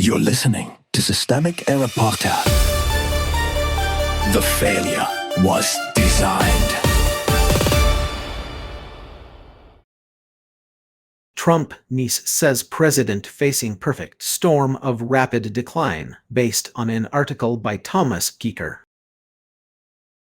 You're listening to Systemic Error Podcast. The failure was designed. Trump niece says president facing perfect storm of rapid decline, based on an article by Thomas Keeker.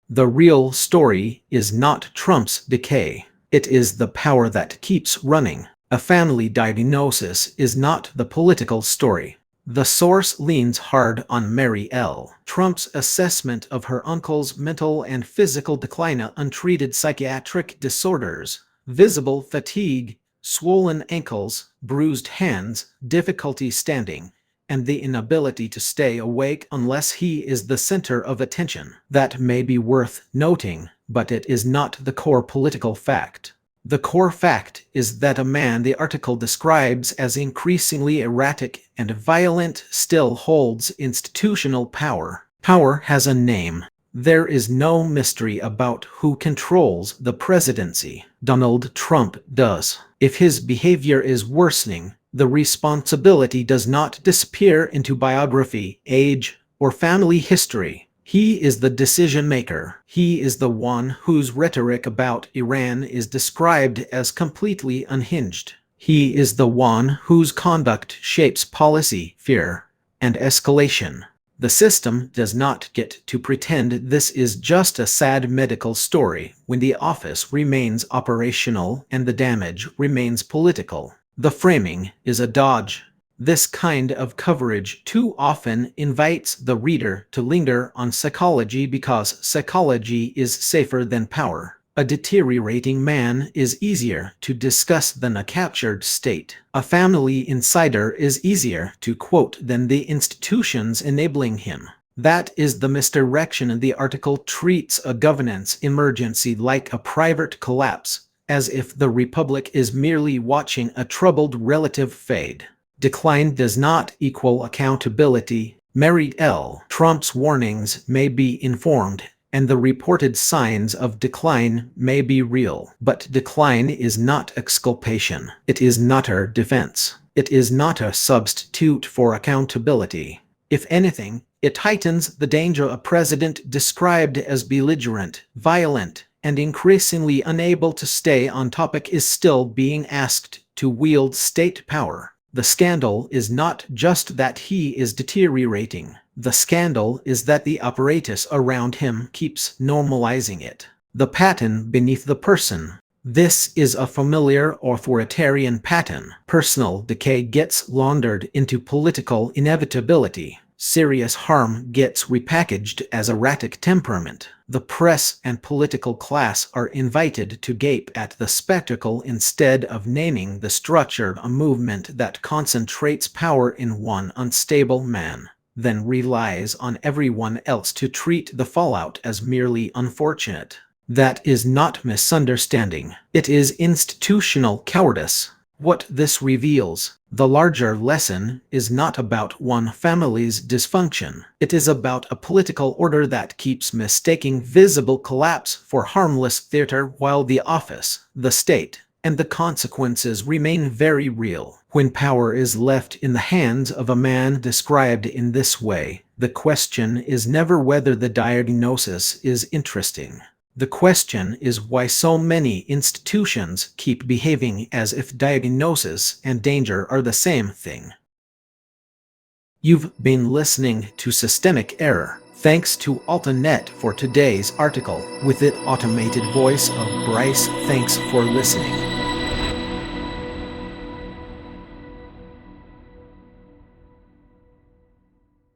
The real story is not Trump's decay. It is the power that keeps running. A family diagnosis is not the political story. The source leans hard on Mary L. Trump's assessment of her uncle's mental and physical decline, untreated psychiatric disorders, visible fatigue, swollen ankles, bruised hands, difficulty standing, and the inability to stay awake unless he is the center of attention. That may be worth noting, but it is not the core political fact. The core fact is that a man the article describes as increasingly erratic and violent still holds institutional power. Power has a name. There is no mystery about who controls the presidency. Donald Trump does. If his behavior is worsening, the responsibility does not disappear into biography, age, or family history. He is the decision maker. He is the one whose rhetoric about Iran is described as completely unhinged. He is the one whose conduct shapes policy, fear, and escalation. The system does not get to pretend this is just a sad medical story when the office remains operational and the damage remains political. The framing is a dodge. This kind of coverage too often invites the reader to linger on psychology because psychology is safer than power. A deteriorating man is easier to discuss than a captured state. A family insider is easier to quote than the institutions enabling him. That is the misdirection. The article treats a governance emergency like a private collapse, as if the republic is merely watching a troubled relative fade. Decline does not equal accountability. Mary L. Trump's warnings may be informed, and the reported signs of decline may be real. But decline is not exculpation. It is not a defense. It is not a substitute for accountability. If anything, it heightens the danger a president described as belligerent, violent, and increasingly unable to stay on topic is still being asked to wield state power. The scandal is not just that he is deteriorating. The scandal is that the apparatus around him keeps normalizing it. The pattern beneath the person. This is a familiar authoritarian pattern. Personal decay gets laundered into political inevitability. Serious harm gets repackaged as erratic temperament. The press and political class are invited to gape at the spectacle instead of naming the structure. A movement that concentrates power in one unstable man, then relies on everyone else to treat the fallout as merely unfortunate. That is not misunderstanding. It is institutional cowardice. What this reveals, the larger lesson, is not about one family's dysfunction. It is about a political order that keeps mistaking visible collapse for harmless theater while the office, the state, and the consequences remain very real. When power is left in the hands of a man described in this way, the question is never whether the diagnosis is interesting. The question is why so many institutions keep behaving as if diagnosis and danger are the same thing. You've been listening to Systemic Error. Thanks to AltaNet for today's article, with its automated voice of Bryce. Thanks for listening.